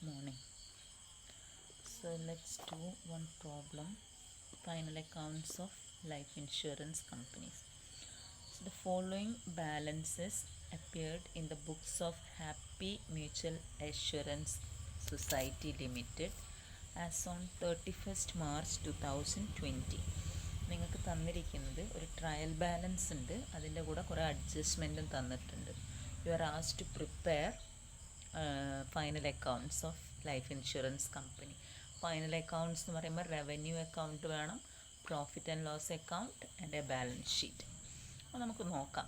morning. So let's do one problem. Final accounts of life insurance companies. So the following balances appeared in the books of Happy Mutual Assurance Society Limited as on 31st March 2020. നിങ്ങൾക്ക് തന്നിരിക്കുന്നത് ഒരു trial balance ഉണ്ട്, അതിൻ്റെ കൂടെ കുറേ അഡ്ജസ്റ്റ്മെൻറ്റും തന്നിട്ടുണ്ട്. You are asked to prepare final accounts of life insurance company. Final accounts എന്ന് പറയുമ്പോൾ റവന്യൂ അക്കൗണ്ട് വേണം, profit and loss account and a balance sheet. അപ്പോൾ നമുക്ക് നോക്കാം.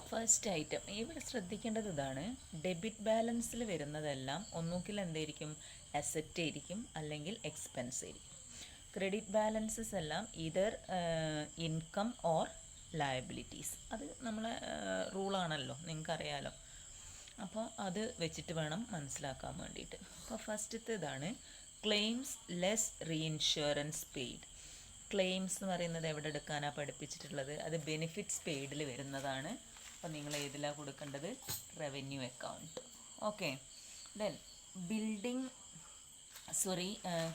ഫസ്റ്റ് ഐറ്റം ഇവിടെ ശ്രദ്ധിക്കേണ്ടത് ഇതാണ്, ഡെബിറ്റ് ബാലൻസിൽ വരുന്നതെല്ലാം ഒന്നുകിൽ എന്തായിരിക്കും, അസറ്റ് ആയിരിക്കും, അല്ലെങ്കിൽ എക്സ്പെൻസ് ആയിരിക്കും. ക്രെഡിറ്റ് ബാലൻസസ് എല്ലാം ഈതർ ഇൻകം ഓർ ലയബിലിറ്റീസ്. അത് നമ്മളെ റൂളാണല്ലോ, നിങ്ങൾക്കറിയാലോ. അപ്പോൾ അത് വെച്ചിട്ട് വേണം മനസ്സിലാക്കാൻ വേണ്ടിയിട്ട്. അപ്പോൾ ഫസ്റ്റത്തെ ഇതാണ് claims less reinsurance paid. Claims എന്ന് പറയുന്നത് എവിടെ എടുക്കാനാണ് പഠിപ്പിച്ചിട്ടുള്ളത്, അത് ബെനിഫിറ്റ്സ് പെയ്ഡിൽ വരുന്നതാണ്. അപ്പോൾ നിങ്ങൾ ഏതിലാണ് കൊടുക്കേണ്ടത്, revenue account. Okay. Then building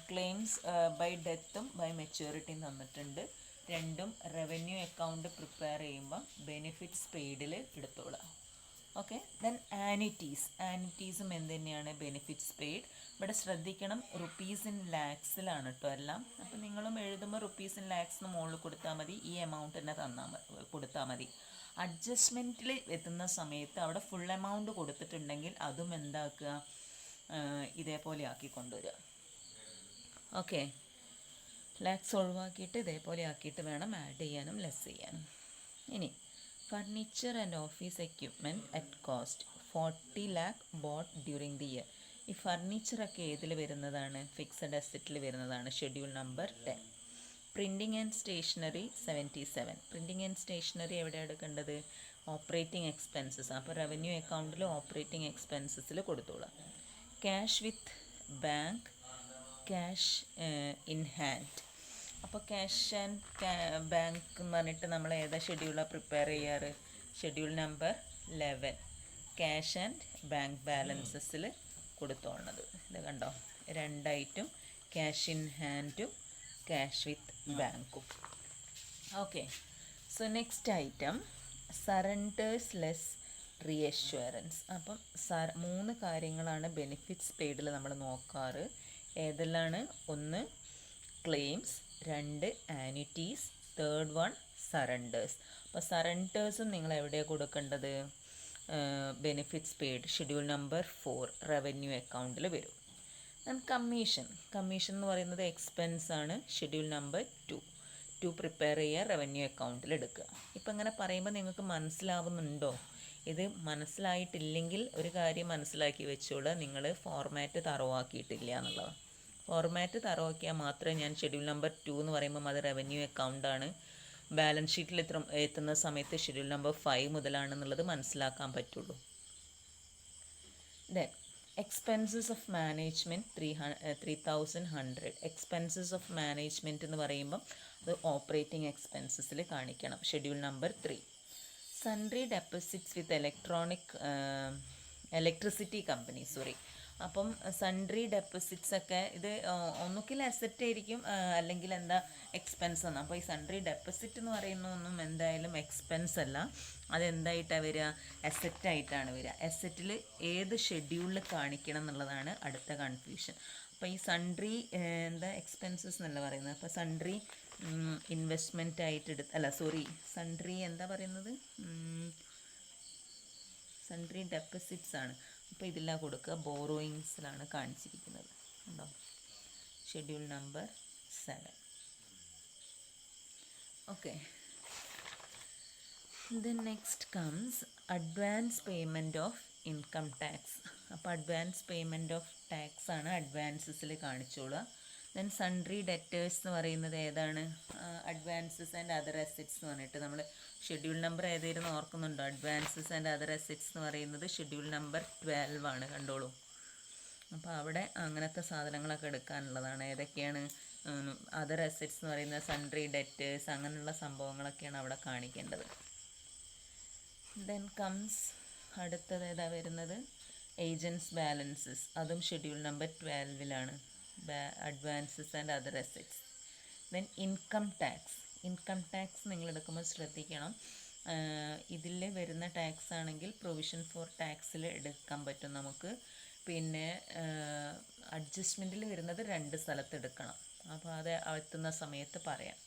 claims by ഡെത്തും ബൈ മെച്യൂരിറ്റിയും തന്നിട്ടുണ്ട്. രണ്ടും റവന്യൂ അക്കൗണ്ട് പ്രിപ്പയർ ചെയ്യുമ്പം ബെനിഫിറ്റ്സ് പെയ്ഡിൽ എടുത്തോളാം. ഓക്കെ. ദെൻ ആനുറ്റീസും എന്ത് തന്നെയാണ്, ബെനിഫിറ്റ്സ് പെയ്ഡ്. ഇവിടെ ശ്രദ്ധിക്കണം, റുപ്പീസ് ഇൻ ലാക്സിലാണ് കേട്ടോ എല്ലാം. അപ്പോൾ നിങ്ങളും എഴുതുമ്പോൾ റുപ്പീസ് ഇൻ ലാക്സിന് മുകളിൽ കൊടുത്താൽ മതി, ഈ എമൗണ്ട് തന്നെ കൊടുത്താൽ മതി. അഡ്ജസ്റ്റ്മെൻറ്റിൽ എത്തുന്ന സമയത്ത് അവിടെ ഫുൾ എമൗണ്ട് കൊടുത്തിട്ടുണ്ടെങ്കിൽ അതും എന്താക്കുക, ഇതേപോലെ ആക്കി കൊണ്ടുവരിക. ഓക്കെ. ലാക്സ് ഒഴിവാക്കിയിട്ട് ഇതേപോലെ ആക്കിയിട്ട് വേണം ആഡ് ചെയ്യാനും ലെസ് ചെയ്യാനും. ഇനി furniture and office equipment at cost 40 lakh bought during the year. ഈ ഫർണിച്ചറൊക്കെ ഏതിൽ വരുന്നതാണ്, ഫിക്സഡ് അസറ്റിൽ വരുന്നതാണ്, schedule number 10. Printing and stationery 77. Printing and stationery എവിടെ എടുക്കേണ്ടത്, ഓപ്പറേറ്റിംഗ് എക്സ്പെൻസസ്. അപ്പോൾ റവന്യൂ അക്കൗണ്ടിൽ ഓപ്പറേറ്റിംഗ് എക്സ്പെൻസസിൽ കൊടുത്തോളാം. Cash with bank, cash in hand. അപ്പോൾ ക്യാഷ് ആൻഡ് ബാങ്ക് എന്ന് പറഞ്ഞിട്ട് നമ്മൾ ഏതാ ഷെഡ്യൂളാണ് പ്രിപ്പയർ ചെയ്യാറ്, schedule number 11. Cash and bank ബാലൻസസിൽ കൊടുത്തോളണത്. ഇത് കണ്ടോ, രണ്ടായിട്ടും ക്യാഷ് ഇൻ ഹാൻഡും ക്യാഷ് വിത്ത് ബാങ്കും. Okay. So next item surrenders less reinsurance. അപ്പം 3 കാര്യങ്ങളാണ് ബെനിഫിറ്റ്സ് പെയ്ഡിൽ നമ്മൾ നോക്കാറ്. ഏതെല്ലാണ്, 1 ക്ലെയിംസ്, 2 ആനുറ്റീസ്, 3rd സറണ്ടേഴ്സ്. അപ്പോൾ സറണ്ടേഴ്സും നിങ്ങൾ എവിടെയാണ് കൊടുക്കേണ്ടത്, benefits paid schedule number 4 revenue അക്കൗണ്ടിൽ വരും. ദെൻ കമ്മീഷൻ എന്ന് പറയുന്നത് എക്സ്പെൻസ് ആണ്, ഷെഡ്യൂൾ നമ്പർ 2 പ്രിപ്പയർ ചെയ്യുക, റവന്യൂ അക്കൗണ്ടിൽ എടുക്കുക. ഇപ്പം ഇങ്ങനെ പറയുമ്പോൾ നിങ്ങൾക്ക് മനസ്സിലാവുന്നുണ്ടോ? ഇത് മനസ്സിലായിട്ടില്ലെങ്കിൽ ഒരു കാര്യം മനസ്സിലാക്കി വെച്ചോളൂ, നിങ്ങൾ ഫോർമാറ്റ് തറവാക്കിയിട്ടില്ല എന്നുള്ളത്. ഫോർമാറ്റ് തറവാക്കിയാൽ മാത്രമേ ഞാൻ ഷെഡ്യൂൾ നമ്പർ 2 എന്ന് പറയുമ്പം അത് റവന്യൂ അക്കൗണ്ടാണ്, ബാലൻസ് ഷീറ്റിൽ എത്തുന്ന സമയത്ത് ഷെഡ്യൂൾ നമ്പർ 5 മുതലാണെന്നുള്ളത് മനസ്സിലാക്കാൻ പറ്റുള്ളൂ. Then expenses of management 3100. Expenses of management എന്ന് പറയുമ്പം അത് ഓപ്പറേറ്റിംഗ് എക്സ്പെൻസസിൽ കാണിക്കണം, ഷെഡ്യൂൾ നമ്പർ 3. സൺട്രി ഡെപ്പോസിറ്റ്സ് വിത്ത് ഇലക്ട്രിസിറ്റി കമ്പനി. അപ്പം സൺട്രി ഡെപ്പോസിറ്റ്സ് ഒക്കെ ഇത് ഒന്നുകിൽ അസറ്റ് ആയിരിക്കും, അല്ലെങ്കിൽ എന്താ എക്സ്പെൻസ് ആണ്. അപ്പോൾ ഈ സൺട്രി ഡെപ്പോസിറ്റ് എന്ന് പറയുന്നതൊന്നും എന്തായാലും എക്സ്പെൻസ് അല്ല, അതെന്തായിട്ടാണ് വരിക, അസറ്റായിട്ടാണ് വരിക. അസറ്റിൽ ഏത് ഷെഡ്യൂളിൽ കാണിക്കണം എന്നുള്ളതാണ് അടുത്ത കൺഫ്യൂഷൻ. അപ്പോൾ ഈ സൺട്രി എക്സ്പെൻസസ് എന്നല്ല പറയുന്നത്. അപ്പോൾ സൺട്രി ഇൻവെസ്റ്റ്മെൻ്റ് ആയിട്ട് സൺട്രി എന്താ പറയുന്നത്, സൺട്രി ഡെപ്പോസിറ്റ്സ് ആണ്. അപ്പോൾ ഇതിലാണ് കൊടുക്കുക, ബോറോയിങ്സിലാണ് കാണിച്ചിരിക്കുന്നത്. ഉണ്ടോ, schedule number 7. Okay. Then next comes advance payment of income tax. അപ്പോൾ അഡ്വാൻസ് പേയ്മെൻറ്റ് ഓഫ് ടാക്സ് ആണ് അഡ്വാൻസസിൽ കാണിച്ചോളുക. ദെൻ സൺട്രി ഡെറ്റേഴ്സ് എന്ന് പറയുന്നത് ഏതാണ്, അഡ്വാൻസസ് ആൻഡ് അതർ അസറ്റ്സ് എന്ന് പറഞ്ഞിട്ട് നമ്മൾ ഷെഡ്യൂൾ നമ്പർ ഏതായിരുന്നു ഓർക്കുന്നുണ്ടോ, അഡ്വാൻസസ് ആൻഡ് അതർ അസറ്റ്സ് എന്ന് പറയുന്നത് ഷെഡ്യൂൾ നമ്പർ 12 ആണ്, കണ്ടോളൂ. അപ്പോൾ അവിടെ അങ്ങനത്തെ സാധനങ്ങളൊക്കെ എടുക്കാനുള്ളതാണ്. ഏതൊക്കെയാണ്, അതർ അസറ്റ്സ് എന്ന് പറയുന്നത് സൺട്രി ഡെറ്റേഴ്സ്, അങ്ങനെയുള്ള സംഭവങ്ങളൊക്കെയാണ് അവിടെ കാണിക്കേണ്ടത്. ദെൻ കംസ് അടുത്തത് ഏതാ വരുന്നത്, ഏജൻസ് ബാലൻസസ് അതും ഷെഡ്യൂൾ നമ്പർ 12-ലാണ്. Advances and other assets. Then income tax നിങ്ങൾ എടുക്കുമ്പോൾ ശ്രദ്ധിക്കണം. ഇതിൽ വരുന്ന ടാക്സ് ആണെങ്കിൽ പ്രൊവിഷൻ ഫോർ ടാക്സിൽ എടുക്കാൻ പറ്റും നമുക്ക്. പിന്നെ അഡ്ജസ്റ്റ്മെൻറ്റിൽ വരുന്നത് 2 സ്ഥലത്ത് എടുക്കണം. അപ്പോൾ അത് എത്തുന്ന സമയത്ത് പറയാം.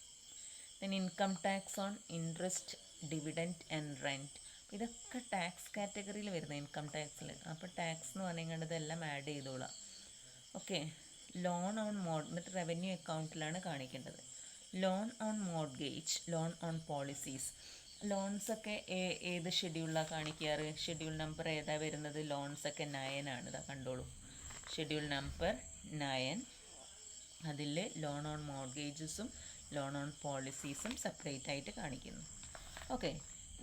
Then income tax on interest, dividend and rent. ഇതൊക്കെ ടാക്സ് കാറ്റഗറിയിൽ വരുന്ന ഇൻകം ടാക്സിൽ. അപ്പോൾ ടാക്സ് എന്ന് പറയുന്നത് ഇതെല്ലാം ആഡ് ചെയ്തോളാം. ഓക്കെ. ലോൺ ഓൺ എന്നിട്ട് റവന്യൂ അക്കൗണ്ടിലാണ് കാണിക്കേണ്ടത്. Loan on mortgage, loan on policies. ലോൺസൊക്കെ ഏത് ഷെഡ്യൂളിലാണ് കാണിക്കാറ്? ഷെഡ്യൂൾ നമ്പർ ഏതാ വരുന്നത്? ലോൺസൊക്കെ 9 ആണ്. ഇതാ കണ്ടോളൂ, ഷെഡ്യൂൾ നമ്പർ 9. അതിൽ ലോൺ ഓൺ മോർഗേജസും ലോൺ ഓൺ പോളിസീസും സെപ്പറേറ്റ് ആയിട്ട് കാണിക്കുന്നു. ഓക്കെ.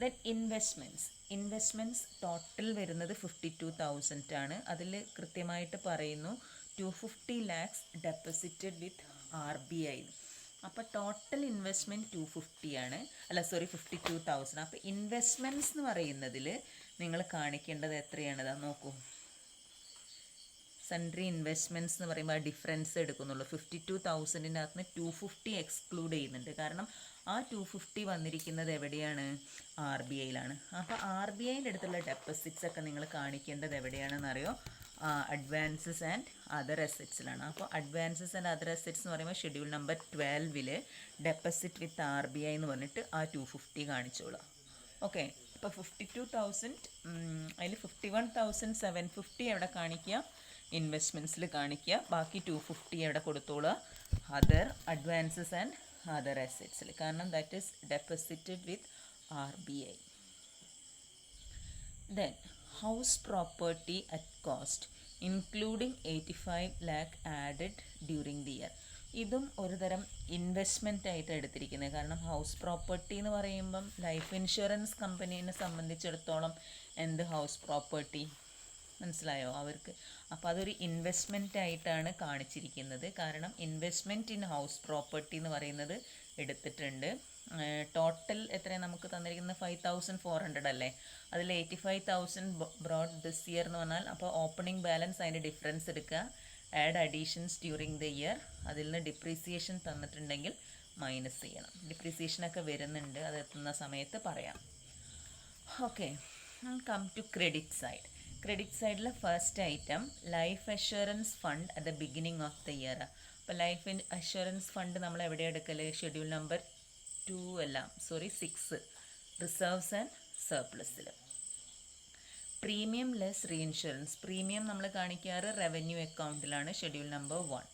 ദെൻ ഇൻവെസ്റ്റ്മെൻറ്റ്സ് ടോട്ടൽ വരുന്നത് 52,000 ആണ്. അതിൽ കൃത്യമായിട്ട് പറയുന്നു 250 lakhs ഡെപ്പോസിറ്റഡ് വിത്ത് RBI. അപ്പോൾ ടോട്ടൽ ഇൻവെസ്റ്റ്മെൻറ്റ് 250 ആണ്. 52,000. അപ്പോൾ ഇൻവെസ്റ്റ്മെൻറ്റ്സ് എന്ന് പറയുന്നതിൽ നിങ്ങൾ കാണിക്കേണ്ടത് എത്രയാണ്? ഇതാ നോക്കൂ, സൺട്രി ഇൻവെസ്റ്റ്മെൻറ്റ്സ് എന്ന് പറയുമ്പോൾ ആ ഡിഫറൻസ് എടുക്കുന്നുള്ളൂ. 52,000-നകത്ത് 250 എക്സ്ക്ലൂഡ് ചെയ്യുന്നുണ്ട്. കാരണം ആ 250 വന്നിരിക്കുന്നത് എവിടെയാണ്? RBI-യിലാണ്. അപ്പോൾ RBI-ൻ്റെ അടുത്തുള്ള ഡെപ്പോസിറ്റ്സ് ഒക്കെ നിങ്ങൾ കാണിക്കേണ്ടത് എവിടെയാണെന്ന് അറിയോ? അഡ്വാൻസസ് ആൻഡ് അതർ അസറ്റ്സിലാണ്. അപ്പോൾ അഡ്വാൻസസ് ആൻഡ് അതർ അസറ്റ്സ് എന്ന് പറയുമ്പോൾ ഷെഡ്യൂൾ നമ്പർ 12-ൽ ഡെപ്പോസിറ്റ് വിത്ത് RBI എന്ന് പറഞ്ഞിട്ട് ആ 250 കാണിച്ചോളാം. ഓക്കെ. ഇപ്പോൾ 52,000 അതിൽ 51,750 എവിടെ കാണിക്കുക? ഇൻവെസ്റ്റ്മെൻറ്റ്സിൽ കാണിക്കുക. ബാക്കി 250 എവിടെ കൊടുത്തോളുക? അതർ അഡ്വാൻസസ് ആൻഡ് അതർ അസറ്റ്സിൽ. കാരണം that is deposited with RBI. Then house property at cost including 85 lakh added during the year. ഇതും ഒരു തരം ഇൻവെസ്റ്റ്മെൻ്റ് ആയിട്ട് എടുത്തിരിക്കുന്നത്. കാരണം ഹൗസ് പ്രോപ്പർട്ടി എന്ന് പറയുമ്പം ലൈഫ് ഇൻഷുറൻസ് കമ്പനീനെ സംബന്ധിച്ചിടത്തോളം എന്ത് ഹൗസ് പ്രോപ്പർട്ടി മനസ്സിലായോ അവർക്ക്? അപ്പോൾ അതൊരു ഇൻവെസ്റ്റ്മെൻ്റ് ആയിട്ടാണ് കാണിച്ചിരിക്കുന്നത്. കാരണം ഇൻവെസ്റ്റ്മെൻറ്റ് ഇൻ ഹൗസ് പ്രോപ്പർട്ടി എന്ന് പറയുന്നത് എടുത്തിട്ടുണ്ട്. ടോട്ടൽ എത്രയാണ് നമുക്ക് തന്നിരിക്കുന്നത്? 5,400 അല്ലേ? അതിൽ 85,000 ബ്രോഡ് ദിസ് ഇയർ എന്ന് പറഞ്ഞാൽ അപ്പോൾ ഓപ്പണിംഗ് ബാലൻസ് അതിൻ്റെ ഡിഫറൻസ് എടുക്കുക. Add additions during the year. അതിൽ നിന്ന് ഡിപ്രീസിയേഷൻ തന്നിട്ടുണ്ടെങ്കിൽ മൈനസ് ചെയ്യണം. ഡിപ്രീസിയേഷനൊക്കെ വരുന്നുണ്ട്, അത് എത്തുന്ന സമയത്ത് പറയാം. Okay. Come to credit side. Credit സൈഡിലെ first item life assurance fund at the beginning of the year. അപ്പോൾ ലൈഫ് അഷുറൻസ് ഫണ്ട് നമ്മൾ എവിടെ എടുക്കൽ? ഷെഡ്യൂൾ നമ്പർ 6 റിസർവ്സ് ആൻഡ് സർപ്ലസിൽ. Premium less reinsurance. പ്രീമിയം നമ്മൾ കാണിക്കാറ് റവന്യൂ അക്കൗണ്ടിലാണ്, schedule number 1.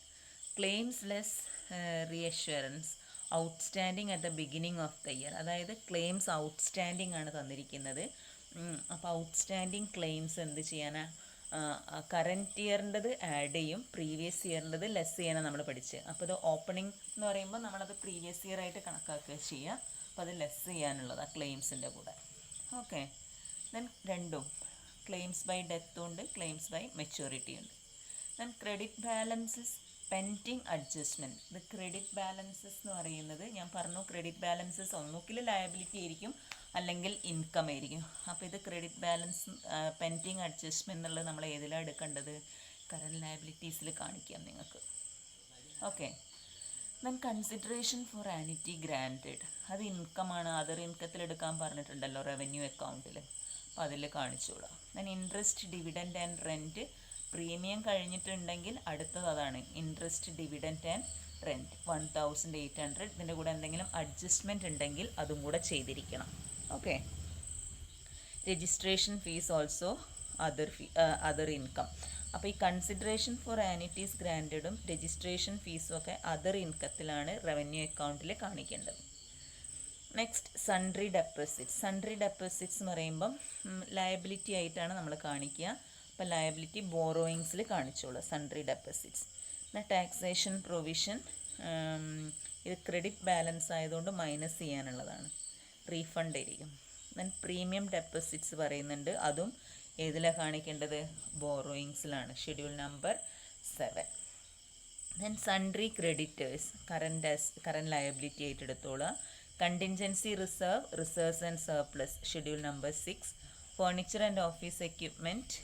Claims less reassurance outstanding at the beginning of the year. അതായത് claims outstanding ആണ് തന്നിരിക്കുന്നത്. അപ്പോൾ ഔട്ട്സ്റ്റാൻഡിങ് ക്ലെയിംസ് എന്ത് ചെയ്യാനാ? കറൻറ്റ് ഇയറിൻ്റെത് ആഡ് ചെയ്യും, പ്രീവിയസ് ഇയറിൻ്റെത് ലെസ് ചെയ്യാനാണ് നമ്മൾ പഠിച്ചത്. അപ്പോൾ ഇത് ഓപ്പണിംഗ് എന്ന് പറയുമ്പോൾ നമ്മളത് പ്രീവിയസ് ഇയർ ആയിട്ട് കണക്കാക്കുക ചെയ്യുക. അപ്പോൾ അത് ലെസ് ചെയ്യാനുള്ളതാണ് ക്ലെയിംസിൻ്റെ കൂടെ. ഓക്കെ. ദെൻ രണ്ടും ക്ലെയിംസ് ബൈ ഡെത്തും ഉണ്ട്, ക്ലെയിംസ് ബൈ മെച്യൂരിറ്റി ഉണ്ട്. Then credit balances pending adjustment. ഇത് ക്രെഡിറ്റ് ബാലൻസസ് എന്ന് പറയുന്നത് ഞാൻ പറഞ്ഞു, ക്രെഡിറ്റ് ബാലൻസസ് ഒന്നുകിൽ ലയബിലിറ്റി ആയിരിക്കും അല്ലെങ്കിൽ ഇൻകം ആയിരിക്കും. അപ്പോൾ ഇത് ക്രെഡിറ്റ് ബാലൻസ് പെൻഡിങ് അഡ്ജസ്റ്റ്മെൻറ്റ് എന്നുള്ളത് നമ്മൾ ഏതിലാണ് എടുക്കേണ്ടത്? കറൻറ്റ് ലയബിലിറ്റീസിൽ കാണിക്കാം നിങ്ങൾക്ക്. Okay. Then consideration four annuity granted. അത് ഇൻകമാണ്, അതർ ഇൻകത്തിൽ എടുക്കാൻ പറഞ്ഞിട്ടുണ്ടല്ലോ റവന്യൂ അക്കൗണ്ടിൽ. അപ്പോൾ അതിൽ കാണിച്ചോളാം. Then interest, dividend and rent. Premium കഴിഞ്ഞിട്ടുണ്ടെങ്കിൽ അടുത്തത് അതാണ് ഇൻട്രസ്റ്റ്, ഡിവിഡൻറ്റ് ആൻഡ് റെൻറ്റ് 1,800. ഇതിൻ്റെ കൂടെ എന്തെങ്കിലും അഡ്ജസ്റ്റ്മെൻറ്റ് ഉണ്ടെങ്കിൽ അതും കൂടെ ചെയ്തിരിക്കണം. Okay. Registration fees also other income. അപ്പോൾ ഈ കൺസിഡറേഷൻ ഫോർ ആനുറ്റീസ് ഗ്രാൻറ്റഡും രജിസ്ട്രേഷൻ ഫീസും ഒക്കെ അതർ ഇൻകത്തിലാണ് റവന്യൂ അക്കൗണ്ടിൽ കാണിക്കേണ്ടത്. Next sundry deposits. Sundry deposits എന്ന് പറയുമ്പം ലയബിലിറ്റി ആയിട്ടാണ് നമ്മൾ കാണിക്കുക. അപ്പോൾ ലയബിലിറ്റി ബോറോയിങ്സിൽ കാണിച്ചോളൂ സൺട്രി ഡെപ്പോസിറ്റ്സ്. പിന്നെ ടാക്സേഷൻ പ്രൊവിഷൻ, ഇത് ക്രെഡിറ്റ് ബാലൻസ് ആയതുകൊണ്ട് മൈനസ് ചെയ്യാനുള്ളതാണ്, റീഫണ്ട് ആയിരിക്കും. ദെൻ പ്രീമിയം ഡെപ്പോസിറ്റ്സ് പറയുന്നുണ്ട്, അതും ഏതിലാണ് കാണിക്കേണ്ടത്? ബോറോയിങ്സിലാണ്, schedule number 7. Then sundry creditors current liability ആയിട്ട് എടുത്തോളുക. Contingency reserve, reserves and surplus, schedule number 6. Furniture and office equipment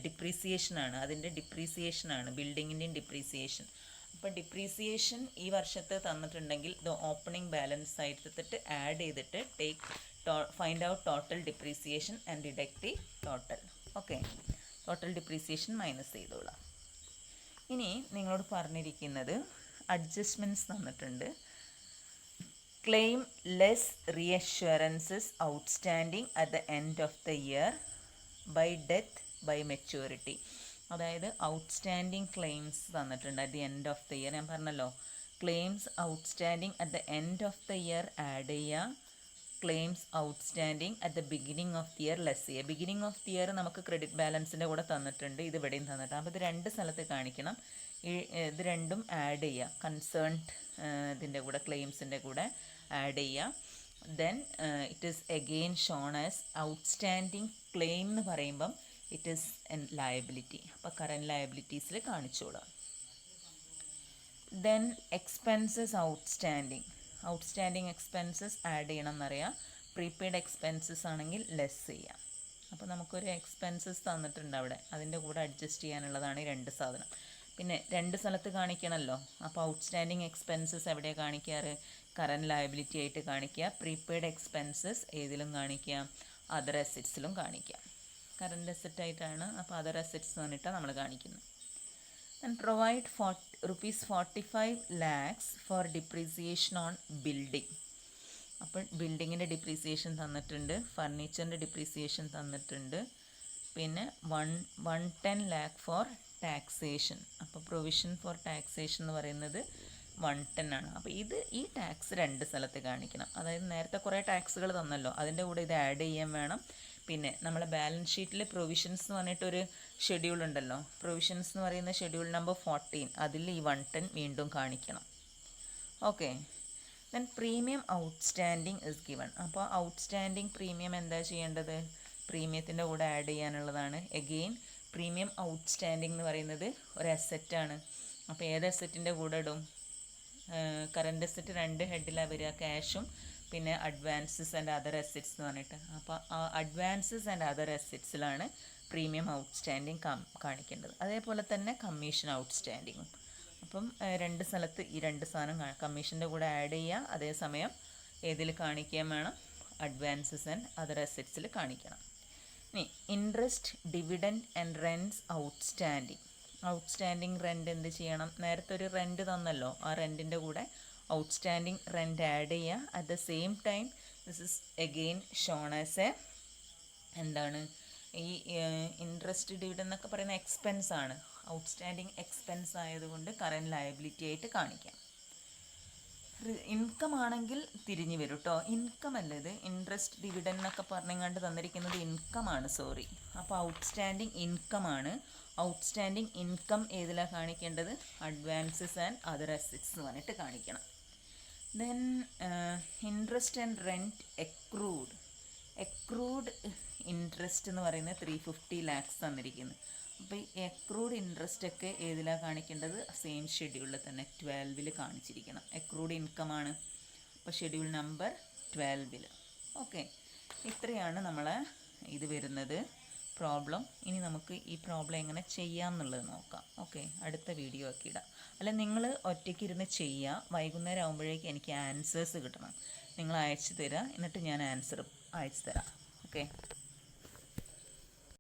ഡിപ്രീസിയേഷനാണ്, അതിൻ്റെ ഡിപ്രീസിയേഷനാണ്, ബിൽഡിങ്ങിൻ്റെയും ഡിപ്രീസിയേഷൻ. അപ്പോൾ ഡിപ്രീസിയേഷൻ ഈ വർഷത്തെ തന്നിട്ടുണ്ടെങ്കിൽ ഇത് ഓപ്പണിംഗ് ബാലൻസ് ആയിട്ട് ആഡ് ചെയ്തിട്ട് find out total depreciation and deduct the total. Okay, total depreciation minus ചെയ്തോളാം. ഇനി നിങ്ങളോട് പറഞ്ഞിരിക്കുന്നത് അഡ്ജസ്റ്റ്മെൻറ്റ്സ് തന്നിട്ടുണ്ട്. Claim less reassurances outstanding at the end of the year by death by maturity. അതായത് ഔട്ട്സ്റ്റാൻഡിങ് ക്ലെയിംസ് തന്നിട്ടുണ്ട് at the end of the year. ഞാൻ പറഞ്ഞല്ലോ, claims outstanding at the end of the year add ചെയ്യുക, claims outstanding at the beginning of the year less ചെയ്യുക. Beginning of the year നമുക്ക് credit ബാലൻസിൻ്റെ കൂടെ തന്നിട്ടുണ്ട്, ഇത് ഇവിടെയും തന്നിട്ടുണ്ട്. അപ്പോൾ ഇത് രണ്ട് സ്ഥലത്ത് കാണിക്കണം. ഇത് രണ്ടും ആഡ് ചെയ്യുക, കൺസേൺഡ് ഇതിൻ്റെ കൂടെ ക്ലെയിംസിൻ്റെ കൂടെ ആഡ് ചെയ്യുക. Then it is again shown as outstanding claim എന്ന് പറയുമ്പം ഇറ്റ് ഈസ് എൻ ലയബിലിറ്റി. അപ്പോൾ കറൻറ്റ് ലയബിലിറ്റീസിൽ കാണിച്ചോളാം. Then expenses outstanding expenses add ചെയ്യണം എന്നറിയാം. പ്രീപെയ്ഡ് എക്സ്പെൻസസ് ആണെങ്കിൽ ലെസ് ചെയ്യാം. അപ്പോൾ നമുക്കൊരു എക്സ്പെൻസസ് തന്നിട്ടുണ്ട് അവിടെ, അതിൻ്റെ കൂടെ അഡ്ജസ്റ്റ് ചെയ്യാനുള്ളതാണ് ഈ രണ്ട് സാധനം. പിന്നെ രണ്ട് സ്ഥലത്ത് കാണിക്കണമല്ലോ. അപ്പോൾ ഔട്ട്സ്റ്റാൻഡിങ് എക്സ്പെൻസസ് എവിടെയാണ് കാണിക്കാറ്? കറൻറ്റ് ലയബിലിറ്റി ആയിട്ട് കാണിക്കുക. പ്രീപെയ്ഡ് എക്സ്പെൻസസ് ഏതിലും കാണിക്കുക? അതർ അസറ്റ്സിലും കാണിക്കുക. കറൻറ്റ് അസറ്റ് ആയിട്ടാണ്, അപ്പോൾ അതർ അസറ്റ്സ് എന്ന് പറഞ്ഞിട്ടാണ് നമ്മൾ കാണിക്കുന്നത്. And provide ₹45 lakhs for depreciation on building. അപ്പോൾ ബിൽഡിങ്ങിൻ്റെ ഡിപ്രീസിയേഷൻ തന്നിട്ടുണ്ട്, ഫർണിച്ചറിൻ്റെ ഡിപ്രീസിയേഷൻ തന്നിട്ടുണ്ട്, പിന്നെ 110 lakh ഫോർ ടാക്സേഷൻ. അപ്പോൾ പ്രൊവിഷൻ ഫോർ ടാക്സേഷൻ എന്ന് പറയുന്നത് 110 ആണ്. അപ്പോൾ ഈ ടാക്സ് രണ്ട് സ്ഥലത്ത് കാണിക്കണം. അതായത് നേരത്തെ കുറേ ടാക്സുകൾ തന്നല്ലോ, അതിൻ്റെ കൂടെ ഇത് ആഡ് ചെയ്യാൻ വേണം. പിന്നെ നമ്മളെ ബാലൻസ് ഷീറ്റിൽ പ്രൊവിഷൻസ് എന്ന് പറഞ്ഞിട്ടൊരു ഷെഡ്യൂൾ ഉണ്ടല്ലോ, പ്രൊവിഷൻസ് എന്ന് പറയുന്ന ഷെഡ്യൂൾ നമ്പർ 14, അതിൽ ഈ 110 വീണ്ടും കാണിക്കണം. Okay, then premium outstanding is given. അപ്പോൾ ഔട്ട്സ്റ്റാൻഡിങ് പ്രീമിയം എന്താ ചെയ്യേണ്ടത്? പ്രീമിയത്തിൻ്റെ കൂടെ ആഡ് ചെയ്യാനുള്ളതാണ്. എഗെയിൻ പ്രീമിയം ഔട്ട്സ്റ്റാൻഡിങ് എന്ന് പറയുന്നത് ഒരു അസറ്റാണ്. അപ്പോൾ ഏത് അസറ്റിൻ്റെ കൂടെ ഇടും? കറൻറ്റ് അസറ്റ് രണ്ട് ഹെഡിലാണ് വരിക, ക്യാഷും പിന്നെ അഡ്വാൻസസ് ആൻഡ് അതർ അസറ്റ്സ് എന്ന് പറഞ്ഞിട്ട്. അപ്പോൾ ആ അഡ്വാൻസസ് ആൻഡ് അതർ അസറ്റ്സിലാണ് പ്രീമിയം ഔട്ട്സ്റ്റാൻഡിങ് കാണിക്കേണ്ടത്. അതേപോലെ തന്നെ കമ്മീഷൻ ഔട്ട്സ്റ്റാൻഡിങ്ങും. അപ്പം രണ്ട് സ്ഥലത്ത് ഈ രണ്ട് സാധനം കമ്മീഷൻ്റെ കൂടെ ആഡ് ചെയ്യുക, അതേസമയം ഏതിൽ കാണിക്കാൻ വേണം? അഡ്വാൻസസ് ആൻഡ് അതർ അസറ്റ്സിൽ കാണിക്കണം. ഇനി interest, dividend and rents outstanding rent എന്ത് ചെയ്യണം? നേരത്തെ ഒരു റെൻറ്റ് തന്നല്ലോ, ആ റെൻറ്റിൻ്റെ കൂടെ ഔട്ട്സ്റ്റാൻഡിങ് റെൻറ്റ് ആഡ് ചെയ്യുക. At the same time this is again shown as a എന്താണ്? ഈ ഇൻട്രസ്റ്റ്, ഡിവിഡൻഡ് എന്നൊക്കെ പറയുന്ന എക്സ്പെൻസ് ആണ്. ഔട്ട്സ്റ്റാൻഡിങ് എക്സ്പെൻസ് ആയതുകൊണ്ട് കറൻറ്റ് ലയബിലിറ്റി ആയിട്ട് കാണിക്കാം. ഇൻകം ആണെങ്കിൽ തിരിഞ്ഞു വരും കേട്ടോ. ഇൻകം അല്ല ഇത്, ഇൻട്രസ്റ്റ് ഡിവിഡൻഡ് എന്നൊക്കെ പറഞ്ഞുകൊണ്ട് തന്നിരിക്കുന്നത് ഇൻകം ആണ്, സോറി. അപ്പോൾ ഔട്ട്സ്റ്റാൻഡിങ് ഇൻകം ആണ്. ഔട്ട്സ്റ്റാൻഡിങ് ഇൻകം ഏതിലാണ് കാണിക്കേണ്ടത്? അഡ്വാൻസസ് ആൻഡ് അതർ അസറ്റ്സ് എന്ന് പറഞ്ഞിട്ട് കാണിക്കണം. Then interest and rent accrued interest എന്ന് പറയുന്നത് 350 lakhs തന്നിരിക്കുന്നു. അപ്പോൾ ഈ എക്രൂഡ് ഇൻട്രസ്റ്റ് ഒക്കെ ഏതിലാണ് കാണിക്കേണ്ടത്? സെയിം ഷെഡ്യൂളിൽ തന്നെ 12ൽ കാണിച്ചിരിക്കണം. എക്രൂഡ് ഇൻകം ആണ്, അപ്പോൾ ഷെഡ്യൂൾ നമ്പർ 12ൽ. ഓക്കെ, ഇത്രയാണ് നമ്മളെ ഇത് വരുന്നത് പ്രോബ്ലം. ഇനി നമുക്ക് ഈ പ്രോബ്ലം എങ്ങനെ ചെയ്യാമെന്നുള്ളത് നോക്കാം. ഓക്കെ, അടുത്ത വീഡിയോ ആക്കി ഇടാം. അല്ല, നിങ്ങൾ ഒറ്റയ്ക്ക് ഇരുന്ന് ചെയ്യുക. വൈകുന്നേരം ആകുമ്പോഴേക്ക് എനിക്ക് ആൻസേഴ്സ് കിട്ടണം. നിങ്ങൾ അയച്ചു തരിക, എന്നിട്ട് ഞാൻ ആൻസർ അയച്ചു തരാം. ഓക്കെ.